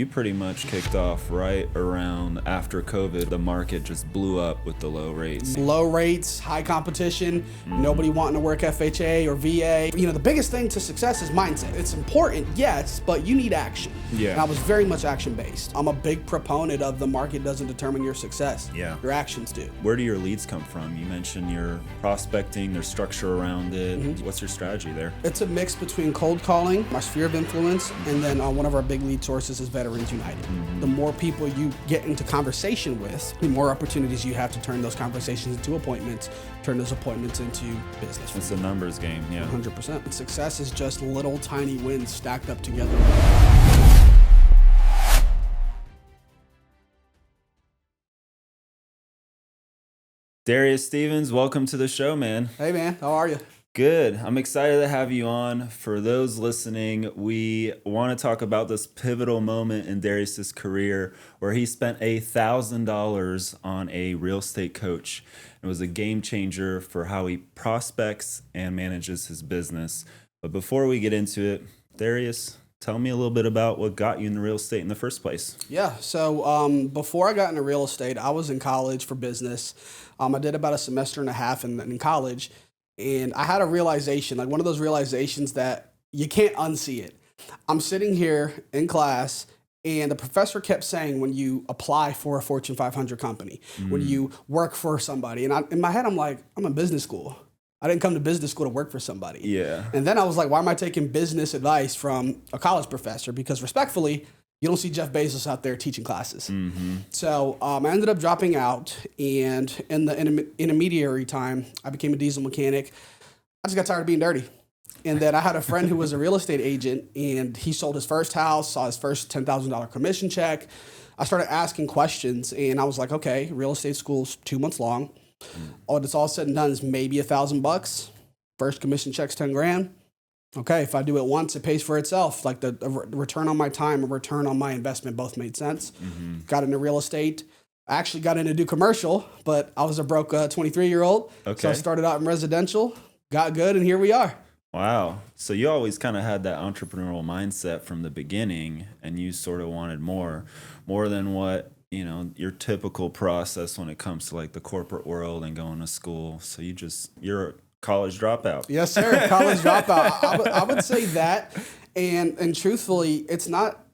you pretty much kicked off right around after COVID. The market just blew up with the low rates. Low rates, high competition, nobody wanting to work FHA or VA. You know, the biggest thing to success is mindset. It's important, yes, but you need action. Yeah. And I was very much action-based. I'm a big proponent of the market doesn't determine your success. Yeah. Your actions do. Where do your leads come from? You mentioned your prospecting, there's structure around it. What's your strategy there? It's a mix between cold calling, my sphere of influence, and then one of our big lead sources is Veterans United. The more people you get into conversation with, the more opportunities you have to turn those conversations into appointments, turn those appointments into business. It's a numbers game, yeah. 100%. Success is just little tiny wins stacked up together. Darius Stevens, welcome to the show, man. Hey man, how are you? Good. I'm excited to have you on. For those listening, we want to talk about this pivotal moment in Darius's career where he spent $1,000 on a real estate coach. It was a game changer for how he prospects and manages his business. But before we get into it, Darius, tell me a little bit about what got you into real estate in the first place. Yeah, so before I got into real estate, I was in college for business. I did about a semester and a half in college, and I had a realization, like one of those realizations that you can't unsee it. I'm sitting here in class, and the professor kept saying, when you apply for a Fortune 500 company, when you work for somebody, and in my head, I'm like, I'm in business school. I didn't come to business school to work for somebody. Yeah. And then I was like, why am I taking business advice from a college professor? Because respectfully, you don't see Jeff Bezos out there teaching classes. So I ended up dropping out, and in the intermediary time, I became a diesel mechanic. I just got tired of being dirty. And then I had a friend who was a real estate agent, and he sold his first house, saw his first $10,000 commission check. I started asking questions, and I was like, okay, real estate school's 2 months long. All that's all said and done is maybe $1,000. First commission check's 10 grand. Okay, if I do it once, it pays for itself. Like the return on my time and return on my investment both made sense. Got into real estate. I actually got into do commercial, but I was a broke 23-year-old. Okay. So I started out in residential, got good, and here we are. Wow. So you always kind of had that entrepreneurial mindset from the beginning, and you sort of wanted more than what, you know, your typical process when it comes to like the corporate world and going to school. So you're a college dropout. Yes, sir. College dropout. I would say that. And truthfully, it's not,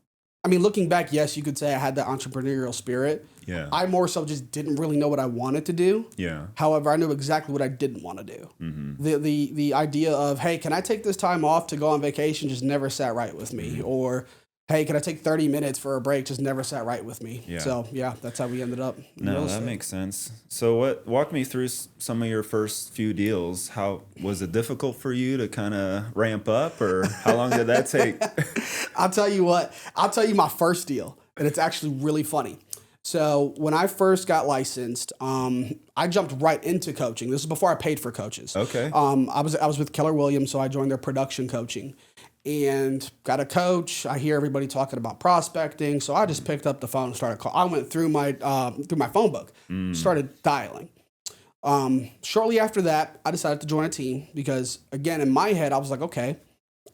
I mean, looking back, yes, you could say I had that entrepreneurial spirit. Yeah. I more so just didn't really know what I wanted to do. Yeah. However, I knew exactly what I didn't want to do. The idea of, hey, can I take this time off to go on vacation just never sat right with me. Or, hey, can I take 30 minutes for a break just never sat right with me. Yeah. So, yeah, that's how we ended up. No, that makes sense. So walk me through some of your first few deals. How was it difficult for you to kind of ramp up, or how long did that take? I'll tell you what. I'll tell you my first deal, and it's actually really funny. So when I first got licensed, I jumped right into coaching. This is before I paid for coaches. Okay. I was with Keller Williams, so I joined their production coaching and got a coach. I hear everybody talking about prospecting, so I just picked up the phone and started calling. I went through my phone book, started dialing. Shortly after that, I decided to join a team because, again, in my head, I was like, okay,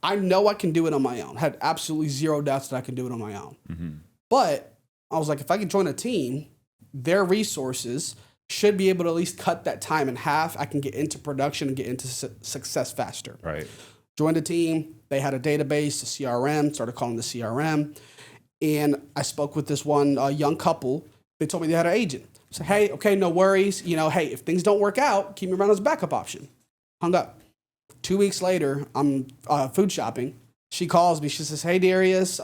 I know I can do it on my own. Had absolutely zero doubts that I can do it on my own. But I was like, if I can join a team, their resources should be able to at least cut that time in half. I can get into production and get into success faster. Right. Joined a team. They had a database, a CRM, started calling the CRM. And I spoke with this one young couple. They told me they had an agent. I said, hey, okay, no worries. You know, hey, if things don't work out, keep me around as a backup option. Hung up. 2 weeks later, I'm food shopping. She calls me. She says, hey, Darius,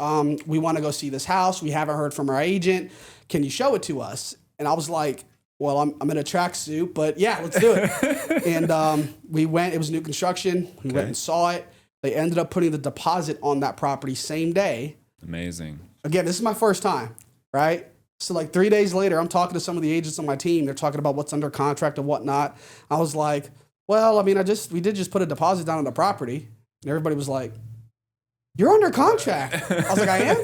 we want to go see this house. We haven't heard from our agent. Can you show it to us? And I was like, well, I'm in a tracksuit, but yeah, let's do it. And we went. It was new construction. We went and saw it. They ended up putting the deposit on that property same day. Amazing. Again, this is my first time, right? So like 3 days later, I'm talking to some of the agents on my team. They're talking about what's under contract and whatnot. I was like, well, I mean, we did just put a deposit down on the property. And everybody was like, you're under contract. I was like, I am?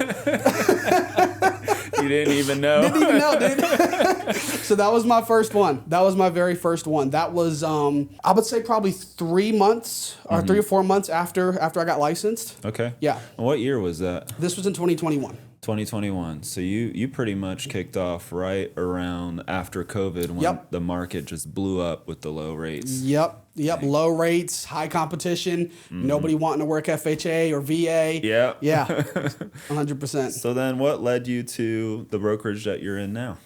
You didn't even know. Didn't even know, dude. So that was my first one. That was my very first one. That was, I would say probably 3 months or 3 or 4 months after I got licensed. Okay. Yeah. And what year was that? This was in 2021. 2021. So you pretty much kicked off right around after COVID when the market just blew up with the low rates. Yep. Low rates, high competition, nobody wanting to work FHA or VA. Yep. Yeah. 100%. So then what led you to the brokerage that you're in now?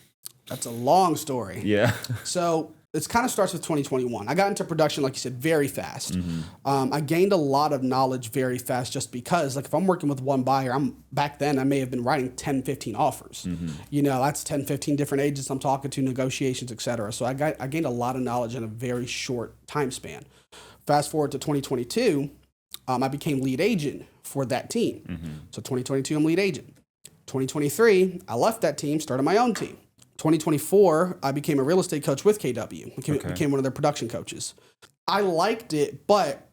That's a long story. Yeah. So it kind of starts with 2021. I got into production, like you said, very fast. I gained a lot of knowledge very fast just because, like, if I'm working with one buyer, back then I may have been writing 10, 15 offers. You know, that's 10, 15 different agents I'm talking to, negotiations, et cetera. So I gained a lot of knowledge in a very short time span. Fast forward to 2022, I became lead agent for that team. So 2022, I'm lead agent. 2023, I left that team, started my own team. 2024, I became a real estate coach with KW. Became one of their production coaches. I liked it, but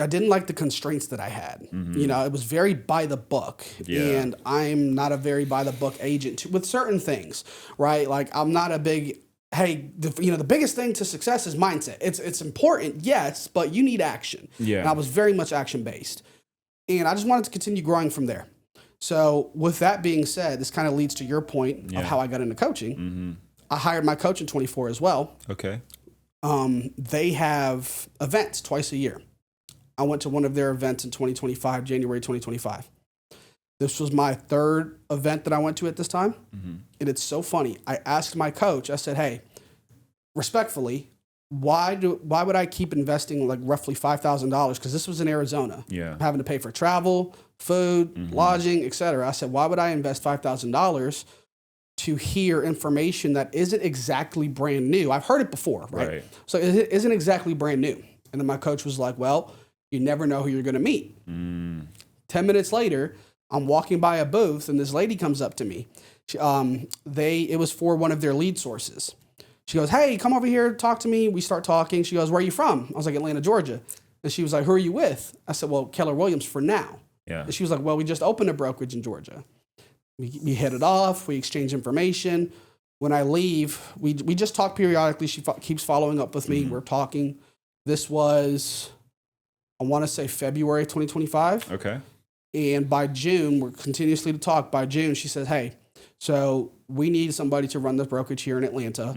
I didn't like the constraints that I had. You know, it was very by the book, and I'm not a very by the book agent with certain things, right? Like, I'm not a big, the biggest thing to success is mindset. It's important, yes, but you need action. And I was very much action based, and I just wanted to continue growing from there. So with that being said, this kind of leads to your point of how I got into coaching. I hired my coach in 24 as well. Okay. They have events twice a year. I went to one of their events in 2025, January 2025. This was my third event that I went to at this time. And it's so funny. I asked my coach, I said, hey, respectfully, why would I keep investing like roughly $5,000? Because this was in Arizona. Having to pay for travel, food, lodging, etc. I said, why would I invest $5,000 to hear information that isn't exactly brand new? I've heard it before, right? So it isn't exactly brand new. And then my coach was like, well, you never know who you're going to meet. 10 minutes later, I'm walking by a booth and this lady comes up to me. It was for one of their lead sources. She goes, hey, come over here, talk to me. We start talking. She goes, where are you from? I was like, Atlanta, Georgia. And she was like, who are you with? I said, well, Keller Williams for now. And she was like, well, we just opened a brokerage in Georgia. We hit it off. We exchange information. When I leave, we just talk periodically. She keeps following up with me. We're talking. This was, I want to say February 2025. Okay. And by June, we're continuously to talk. By June, she says, hey, so we need somebody to run the brokerage here in Atlanta.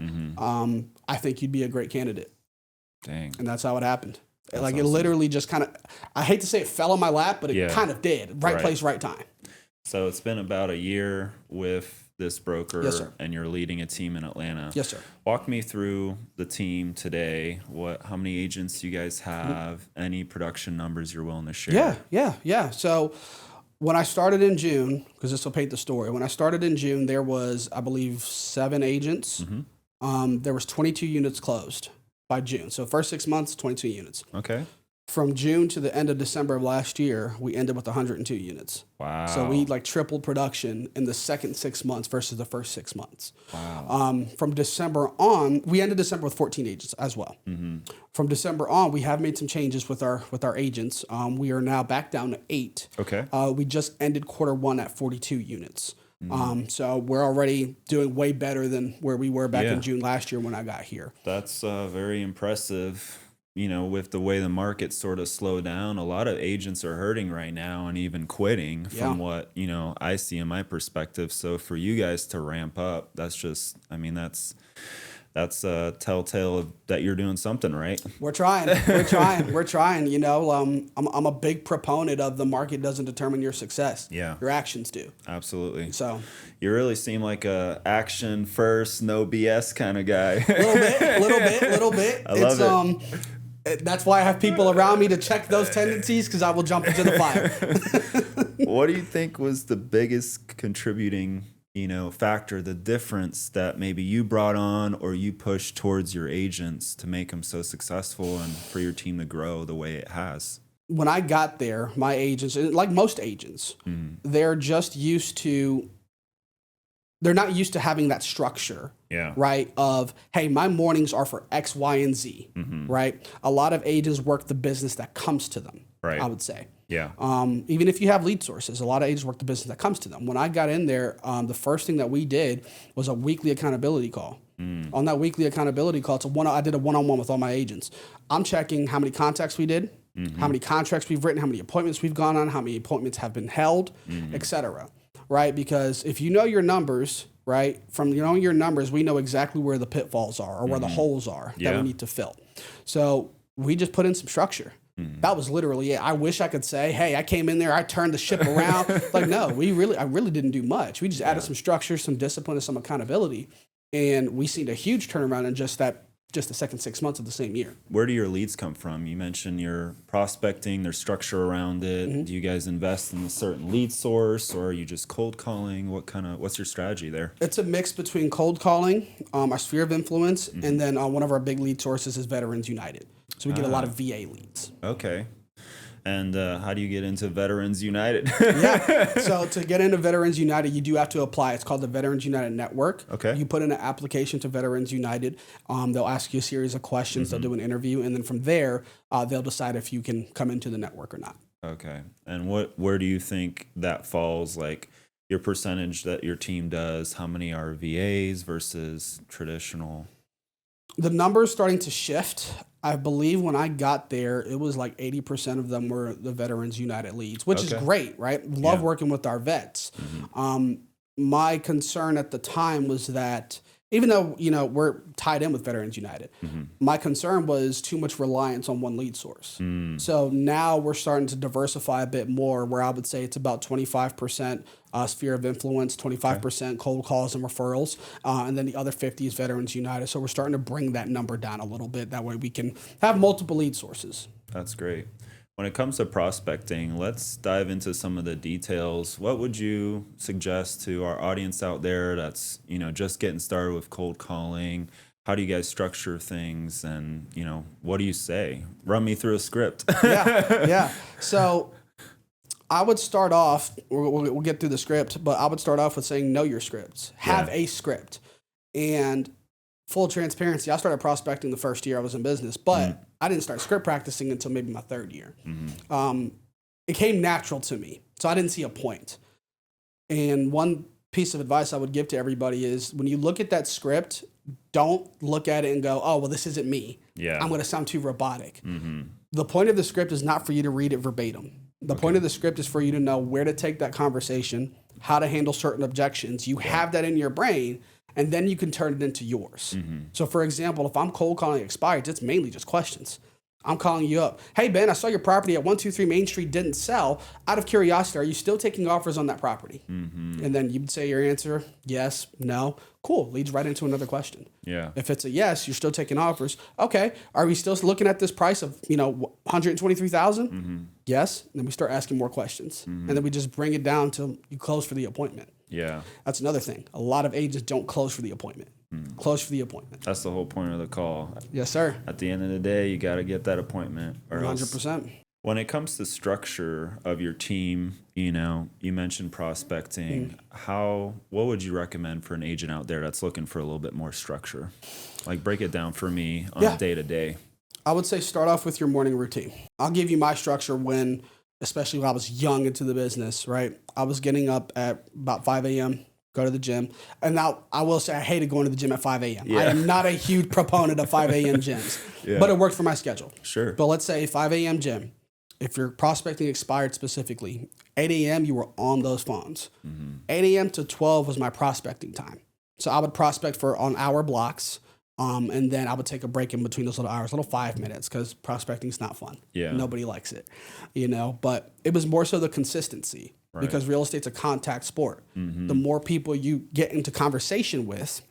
I think you'd be a great candidate. Dang. And that's how it happened. That's like awesome. It literally just kind of, I hate to say it fell on my lap, but it kind of did. Right place, right time. So it's been about a year with this broker. Yes, sir. And you're leading a team in Atlanta. Yes, sir. Walk me through the team today. How many agents you guys have? Any production numbers you're willing to share? Yeah. So when I started in June, because this will paint the story, when I started in June, there was, I believe, 7 agents. There was 22 units closed by June. So first 6 months, 22 units. Okay. From June to the end of December of last year, we ended with 102 units. Wow. So we tripled production in the second 6 months versus the first 6 months. Wow. From December on, we ended December with 14 agents as well. From December on, we have made some changes with our agents. We are now back down to 8. Okay. We just ended quarter 1 at 42 units. So we're already doing way better than where we were back in June last year when I got here. That's very impressive. You know, with the way the market sort of slowed down, a lot of agents are hurting right now and even quitting from what, I see in my perspective. So for you guys to ramp up, that's just, that's a telltale that you're doing something right. We're trying. I'm a big proponent of the market doesn't determine your success. Your actions do. Absolutely. So you really seem like a action first, no BS kind of guy. little bit. I love it. That's why I have people around me to check those tendencies, because I will jump into the fire. What do you think was the biggest contributing, factor, the difference that maybe you brought on or you pushed towards your agents to make them so successful and for your team to grow the way it has? When I got there, my agents, like most agents, they're not used to having that structure, right? Of, hey, my mornings are for X, Y, and Z, right? A lot of agents work the business that comes to them, I would say. Even if you have lead sources, a lot of agents work the business that comes to them. When I got in there, the first thing that we did was a weekly accountability call. On that weekly accountability call, I did a one-on-one with all my agents. I'm checking how many contacts we did, how many contracts we've written, how many appointments we've gone on, how many appointments have been held, etc. right? Because if you know your numbers, right, from knowing your numbers, we know exactly where the pitfalls are or where the holes are that we need to fill. So we just put in some structure. That was literally it. I wish I could say, hey, I came in there, I turned the ship around. Like, no, I really didn't do much. We just added some structure, some discipline, and some accountability. And we seen a huge turnaround in just the second 6 months of the same year. Where do your leads come from? You mentioned you're prospecting, there's structure around it. Do you guys invest in a certain lead source, or are you just cold calling? What's your strategy there? It's a mix between cold calling, our sphere of influence, and then one of our big lead sources is Veterans United. So we get a lot of VA leads. Okay. And how do you get into Veterans United? So to get into Veterans United, you do have to apply. It's called the Veterans United Network. Okay. You put in an application to Veterans United. They'll ask you a series of questions. They'll do an interview. And then from there, they'll decide if you can come into the network or not. Okay. And where do you think that falls? Like your percentage that your team does, how many are VAs versus traditional? The numbers starting to shift. I believe when I got there, it was like 80% of them were the Veterans United leads, which is great, right? Love working with our vets. My concern at the time was that even though, we're tied in with Veterans United, my concern was too much reliance on one lead source. So now we're starting to diversify a bit more, where I would say it's about 25% sphere of influence, 25% cold calls and referrals, and then the other 50 is Veterans United. So we're starting to bring that number down a little bit. That way we can have multiple lead sources. That's great. When it comes to prospecting, let's dive into some of the details. What would you suggest to our audience out there that's, just getting started with cold calling? How do you guys structure things? And, what do you say? Run me through a script. Yeah. So I would start off, we'll get through the script, but I would start off with saying, know your scripts. Have a script. And full transparency, I started prospecting the first year I was in business, but I didn't start script practicing until maybe my third year. It came natural to me, so I didn't see a point. And one piece of advice I would give to everybody is when you look at that script, don't look at it and go, oh, well, this isn't me. Yeah. I'm going to sound too robotic. The point of the script is not for you to read it verbatim. The point of the script is for you to know where to take that conversation, how to handle certain objections. You have that in your brain, and then you can turn it into yours. So, for example, if I'm cold calling expireds, it's mainly just questions. I'm calling you up. Hey, Ben, I saw your property at 123 Main Street didn't sell. Out of curiosity, are you still taking offers on that property? And then you'd say your answer, yes, no. Cool. Leads right into another question. Yeah. If it's a yes, you're still taking offers. Okay. Are we still looking at this price of, 123,000? Yes. And then we start asking more questions. And then we just bring it down till you close for the appointment. Yeah. That's another thing. A lot of agents don't close for the appointment. Close for the appointment. That's the whole point of the call. Yes, sir. At the end of the day, you got to get that appointment. Or 100%. When it comes to structure of your team, you mentioned prospecting. What would you recommend for an agent out there that's looking for a little bit more structure? Like break it down for me on a day to day. I would say start off with your morning routine. I'll give you my structure especially when I was young into the business, right? I was getting up at about 5 a.m., go to the gym. And now I will say I hated going to the gym at 5 a.m. I am not a huge proponent of 5 a.m. gyms, but it worked for my schedule. Sure. But let's say 5 a.m. gym. If you're prospecting expired specifically, 8 a.m. you were on those phones. 8 a.m. to 12 was my prospecting time. So I would prospect on hour blocks. And then I would take a break in between those little hours, little 5 minutes, because prospecting is not fun. Yeah. Nobody likes it, but it was more so the consistency because real estate's a contact sport. The more people you get into conversation with,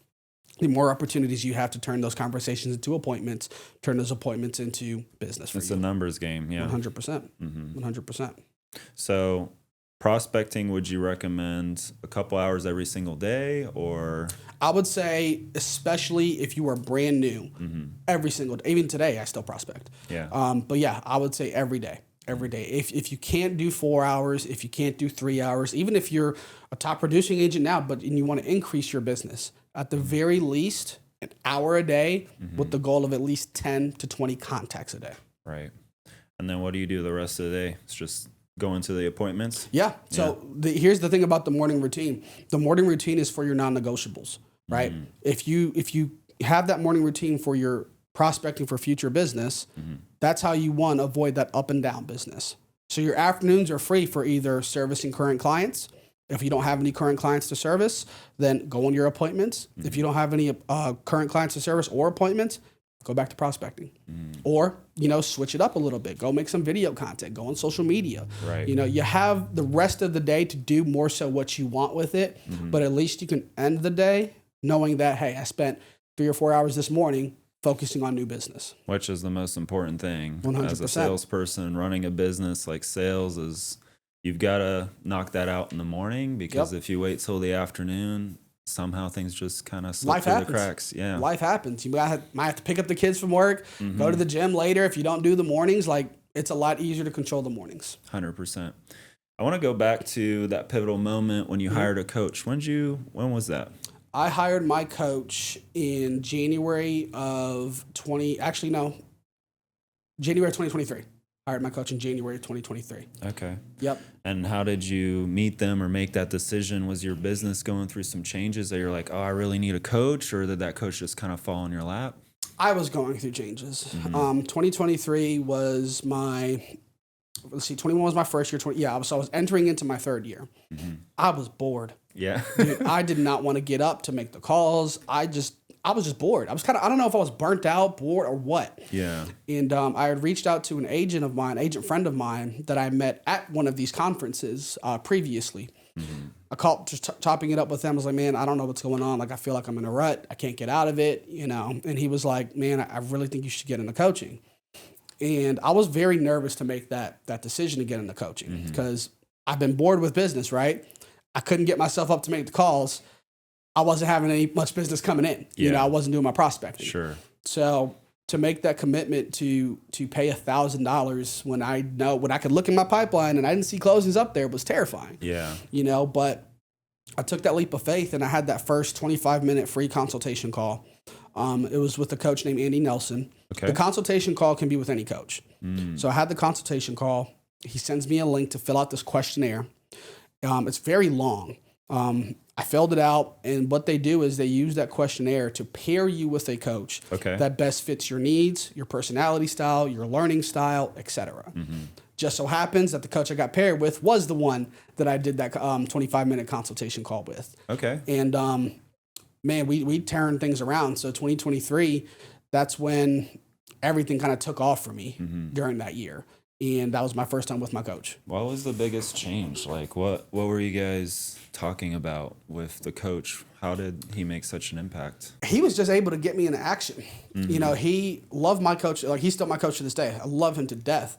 the more opportunities you have to turn those conversations into appointments, turn those appointments into business for you. It's a numbers game. Yeah. 100%. 100%. So prospecting, would you recommend a couple hours every single day or? I would say, especially if you are brand new, every single day. Even today, I still prospect. Yeah. But yeah, I would say every day. Every day. If you can't do 4 hours, if you can't do 3 hours, even if you're a top producing agent now, and you want to increase your business, at the very least, an hour a day with the goal of at least 10 to 20 contacts a day. Right. And then what do you do the rest of the day? It's just go into the appointments? Yeah. So here's the thing about the morning routine. The morning routine is for your non-negotiables, right? If you have that morning routine for your prospecting for future business, that's how you avoid that up and down business. So your afternoons are free for either servicing current clients. If you don't have any current clients to service, then go on your appointments. If you don't have any current clients to service or appointments, go back to prospecting. Or, switch it up a little bit. Go make some video content. Go on social media. Right. You have the rest of the day to do more so what you want with it, but at least you can end the day knowing that, hey, I spent 3 or 4 hours this morning focusing on new business. Which is the most important thing. 100%. As a salesperson, running a business like sales is, you've got to knock that out in the morning, because if you wait till the afternoon, somehow things just kind of slip through the cracks. Yeah. Life happens. You might have to pick up the kids from work, go to the gym later. If you don't do the mornings, it's a lot easier to control the mornings. 100%. I want to go back to that pivotal moment when you hired a coach. When was that? I hired my coach in January 2023. I hired my coach in January 2023. Okay. Yep. And how did you meet them or make that decision? Was your business going through some changes that you're like, oh, I really need a coach? Or did that coach just kind of fall in your lap? I was going through changes. 2023 was 21 was my first year. I was entering into my third year. I was bored. Yeah. Dude, I did not want to get up to make the calls. I was just bored. I was I don't know if I was burnt out, bored, or what. Yeah. And I had reached out to an agent friend of mine that I met at one of these conferences previously. I called, just topping it up with them. I was like, man, I don't know what's going on. I feel like I'm in a rut. I can't get out of it, And he was like, man, I really think you should get into coaching. And I was very nervous to make that decision to get into coaching because I've been bored with business, right? I couldn't get myself up to make the calls. I wasn't having much business coming in. I wasn't doing my prospecting. Sure. So to make that commitment to pay $1,000 when I could look in my pipeline and I didn't see closings up there was terrifying. Yeah. But I took that leap of faith and I had that first 25-minute free consultation call. It was with a coach named Andy Nelson. Okay. The consultation call can be with any coach. So I had the consultation call. He sends me a link to fill out this questionnaire. It's very long. I filled it out, and what they do is they use that questionnaire to pair you with a coach that best fits your needs, your personality style, your learning style, etc. Just so happens that the coach I got paired with was the one that I did that 25-minute consultation call with. Okay. And man, we turned things around. So 2023, that's when everything kind of took off for me during that year. And that was my first time with my coach. What was the biggest change? What were you guys talking about with the coach? How did he make such an impact? He was just able to get me into action. He loved my coach. He's still my coach to this day. I love him to death.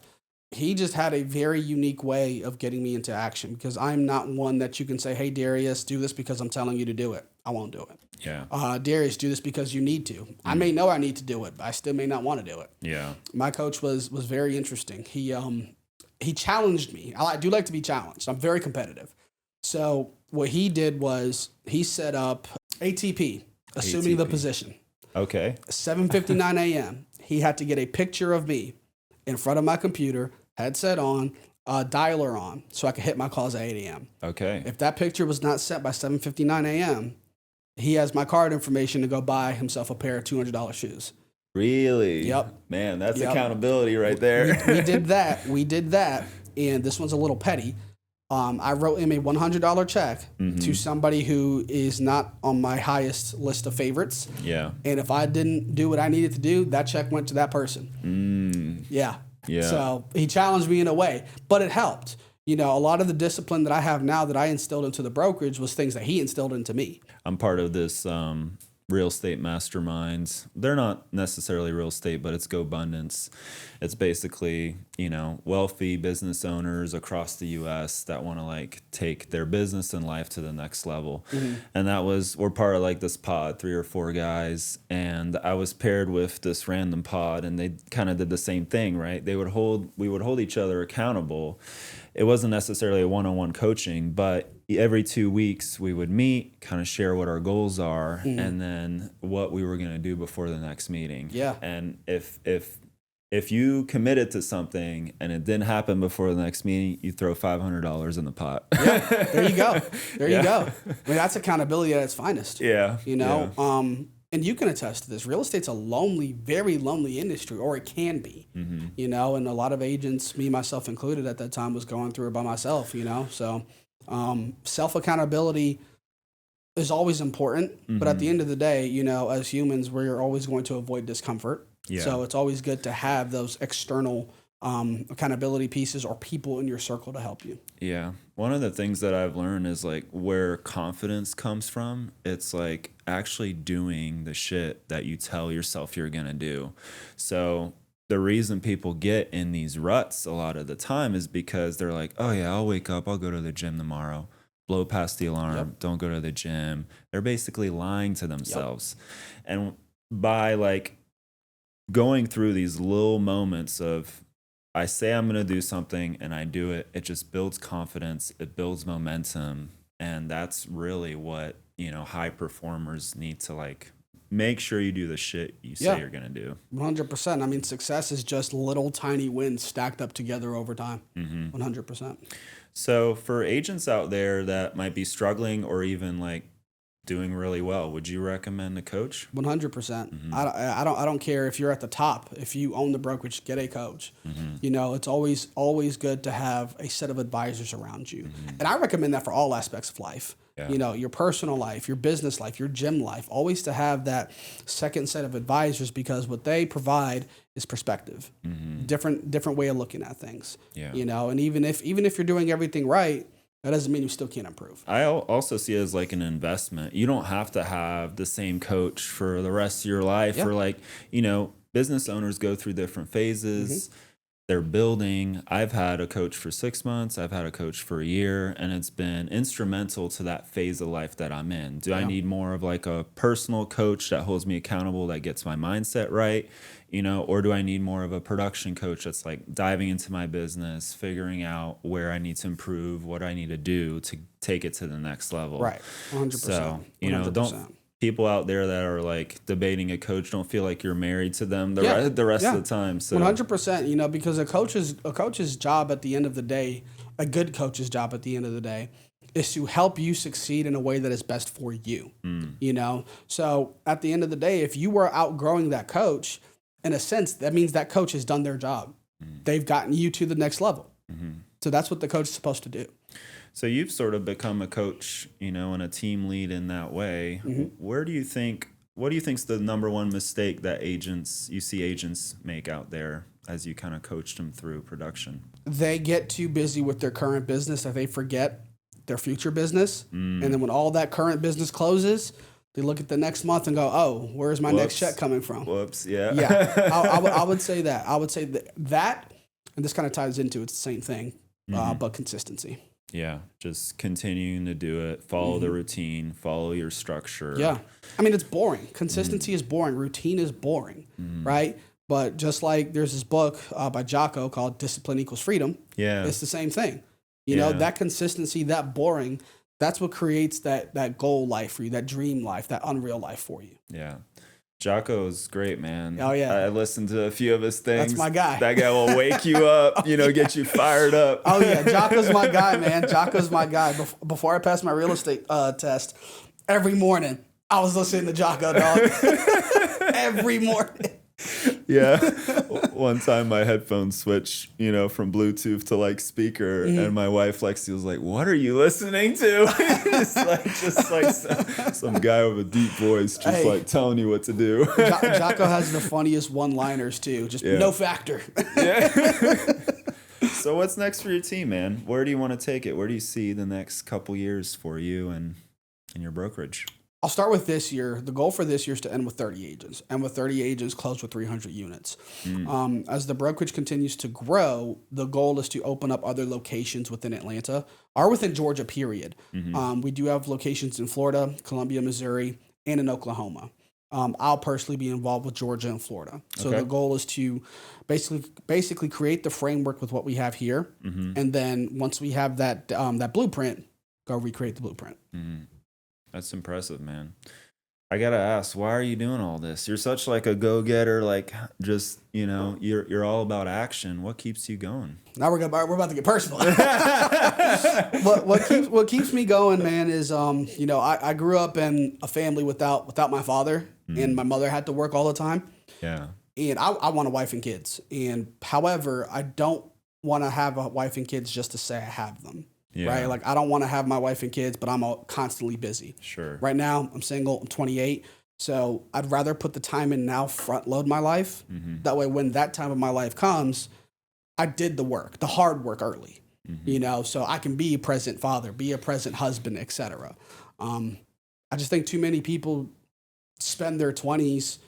He just had a very unique way of getting me into action because I'm not one that you can say, hey, Darius, do this because I'm telling you to do it. I won't do it. Yeah. Darius, do this because you need to. I may know I need to do it, but I still may not want to do it. Yeah. My coach was very interesting. He challenged me. I do like to be challenged. I'm very competitive. So what he did was he set up ATP, assuming the position. Okay. 7:59 a.m. He had to get a picture of me in front of my computer, headset on, dialer on, so I could hit my calls at 8 a.m. Okay. If that picture was not set by 7:59 a.m., he has my card information to go buy himself a pair of $200 shoes. Really? Yep. Man, that's accountability right there. We did that. And this one's a little petty. I wrote him a $100 check to somebody who is not on my highest list of favorites. Yeah. And if I didn't do what I needed to do, that check went to that person. Yeah. So he challenged me in a way, but it helped. A lot of the discipline that I have now that I instilled into the brokerage was things that he instilled into me. I'm part of this real estate masterminds. They're not necessarily real estate, but it's GoBundance. It's basically, wealthy business owners across the U.S. that want to take their business and life to the next level. And we're part of this pod, 3 or 4 guys. And I was paired with this random pod and they kind of did the same thing, right? We would hold each other accountable. It wasn't necessarily a one-on-one coaching, but every 2 weeks we would meet, kind of share what our goals are, and then what we were going to do before the next meeting. Yeah. And if you committed to something and it didn't happen before the next meeting, you throw $500 in the pot. Yeah, there you go. You go. That's accountability at its finest. Yeah. And you can attest to this. Real estate's a lonely, very lonely industry, or it can be. And a lot of agents, me, myself included at that time, was going through it by myself, So Self accountability is always important, but at the end of the day, as humans, we're always going to avoid discomfort. Yeah. So it's always good to have those external accountability pieces or people in your circle to help you. Yeah. One of the things that I've learned is like where confidence comes from. It's like actually doing the shit that you tell yourself you're going to do. So the reason people get in these ruts a lot of the time is because they're like, oh yeah, I'll wake up, I'll go to the gym tomorrow, blow past the alarm, don't go to the gym. They're basically lying to themselves. And by like going through these little moments of, I say I'm going to do something and I do it, it just builds confidence, it builds momentum. And that's really what, high performers need to like make sure you do the shit you say you're going to do. 100%. I mean, success is just little tiny wins stacked up together over time. 100%. So for agents out there that might be struggling or even like doing really well, would you recommend a coach? 100%. I don't care if you're at the top. If you own the brokerage, get a coach. It's always good to have a set of advisors around you. And I recommend that for all aspects of life. Your personal life, your business life, your gym life, always to have that second set of advisors, because what they provide is perspective, different way of looking at things. And even if you're doing everything right, that doesn't mean you still can't improve. I also see it as like an investment. You don't have to have the same coach for the rest of your life. Or like, business owners go through different phases. They're building. I've had a coach for 6 months. I've had a coach for a year, and it's been instrumental to that phase of life that I'm in. Do I need more of like a personal coach that holds me accountable, that gets my mindset right? Or do I need more of a production coach that's like diving into my business, figuring out where I need to improve, what I need to do to take it to the next level? Right. 100%. So, 100%. don't people out there that are like debating a coach, don't feel like you're married to them the rest of the time. So 100%, because a coach's job at the end of the day, a good coach's job at the end of the day, is to help you succeed in a way that is best for you. So at the end of the day, if you were outgrowing that coach, in a sense, that means that coach has done their job. They've gotten you to the next level. So that's what the coach is supposed to do. So you've sort of become a coach, and a team lead in that way. What do you think's the number one mistake that you see agents make out there as you kind of coached them through production? They get too busy with their current business that they forget their future business. And then when all that current business closes, they look at the next month and go, oh, where's my next check coming from? Yeah. I would say that. I would say that, and this kind of ties into it's the same thing, but consistency. Yeah, just continuing to do it, follow the routine, follow your structure. Yeah. I mean, it's boring. Consistency is boring. Routine is boring, right? But just like there's this book by Jocko called Discipline Equals Freedom. Yeah. It's the same thing. That consistency, that boring, that's what creates that goal life for you, that dream life, that unreal life for you. Yeah. Jocko's great, man. Oh, yeah. I listened to a few of his things. That's my guy. That guy will wake you up, get you fired up. Oh, yeah. Jocko's my guy, man. Jocko's my guy. Before I passed my real estate test, every morning, I was listening to Jocko, dog. Every morning. Yeah. One time my headphones switched, from Bluetooth to like speaker, and my wife Lexi was like, "What are you listening to?" It's just like some guy with a deep voice, just like telling you what to do. Jocko has the funniest one-liners too. Just no factor. So what's next for your team, man? Where do you want to take it? Where do you see the next couple years for you and your brokerage? I'll start with this year. The goal for this year is to end with 30 agents. And with 30 agents, close with 300 units. As the brokerage continues to grow, the goal is to open up other locations within Atlanta or within Georgia, period. We do have locations in Florida, Columbia, Missouri, and in Oklahoma. I'll personally be involved with Georgia and Florida. So the goal is to basically create the framework with what we have here. And then once we have that blueprint, go recreate the blueprint. That's impressive, man. I gotta ask, why are you doing all this? You're such like a go-getter, like just you're all about action. What keeps you going? Now we're about to get personal. What keeps me going, man, is I grew up in a family without my father, and my mother had to work all the time. Yeah, and I want a wife and kids, and however, I don't want to have a wife and kids just to say I have them. right? Like I don't want to have my wife and kids, but I'm constantly busy. Sure. Right now, I'm single. I'm 28. So I'd rather put the time in now, front load my life. That way, when that time of my life comes, I did the work, the hard work early, so I can be a present father, be a present husband, etc. I just think too many people spend their 20s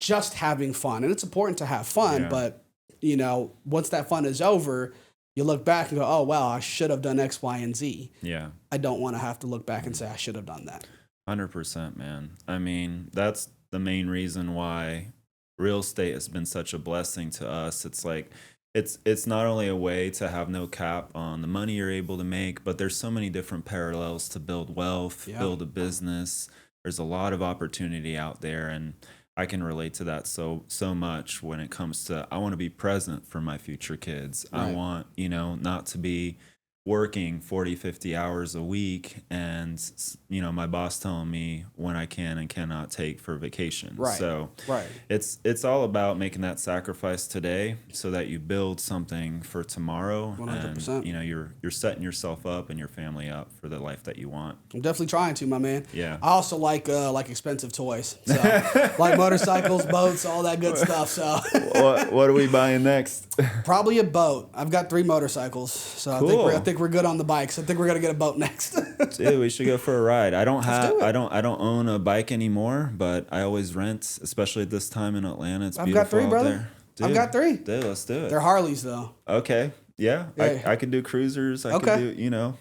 just having fun. And it's important to have fun, but, once that fun is over, you look back and go, oh, wow, I should have done X, Y, and Z. Yeah. I don't want to have to look back and say I should have done that. 100%, man. I mean, that's the main reason why real estate has been such a blessing to us. It's like, it's not only a way to have no cap on the money you're able to make, but there's so many different parallels to build wealth, build a business. There's a lot of opportunity out there, and I can relate to that so much when it comes to I want to be present for my future kids. Right. I want, not to be working 40, 50 hours a week and, my boss telling me when I can and cannot take for vacation. Right. So it's all about making that sacrifice today so that you build something for tomorrow. 100%. And, you're setting yourself up and your family up for the life that you want. I'm definitely trying to, my man. Yeah. I also like expensive toys. So like motorcycles, boats, all that good stuff. So what are we buying next? Probably a boat. I've got 3 motorcycles. So cool. I think we're good on the bikes. I think we're gonna get a boat next. Dude, we should go for a ride. I don't own a bike anymore, but I always rent, especially at this time in Atlanta. It's beautiful got 3, out brother. there. Dude, I've got 3. Dude, let's do it. They're Harleys though. Okay. Yeah. I could do cruisers. I could do,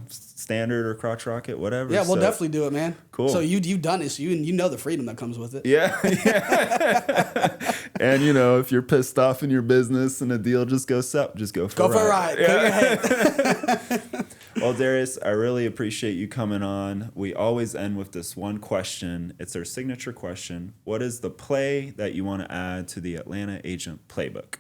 standard or crotch rocket, whatever. Yeah, we'll definitely do it, man. Cool. So you've done it, so you know the freedom that comes with it. Yeah. And if you're pissed off in your business and a deal just goes up, just go for a ride. Yeah. Clear your head. Well, Darius, I really appreciate you coming on. We always end with this one question. It's our signature question. What is the play that you want to add to the Atlanta Agent Playbook?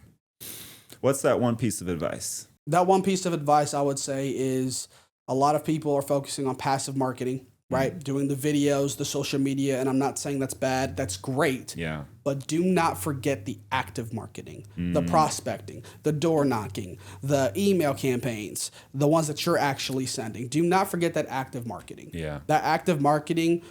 What's that one piece of advice? That one piece of advice I would say is a lot of people are focusing on passive marketing, right? Doing the videos, the social media, and I'm not saying that's bad. That's great. Yeah. But do not forget the active marketing, the prospecting, the door knocking, the email campaigns, the ones that you're actually sending. Do not forget that active marketing. Yeah. That active marketing,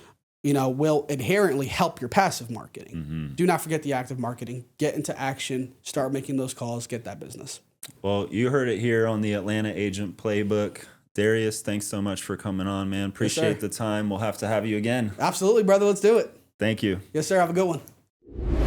will inherently help your passive marketing. Do not forget the active marketing. Get into action, start making those calls, get that business. Well, you heard it here on the Atlanta Agent Playbook. Darius, thanks so much for coming on, man. Appreciate the time. We'll have to have you again. Absolutely, brother. Let's do it. Thank you. Yes, sir. Have a good one.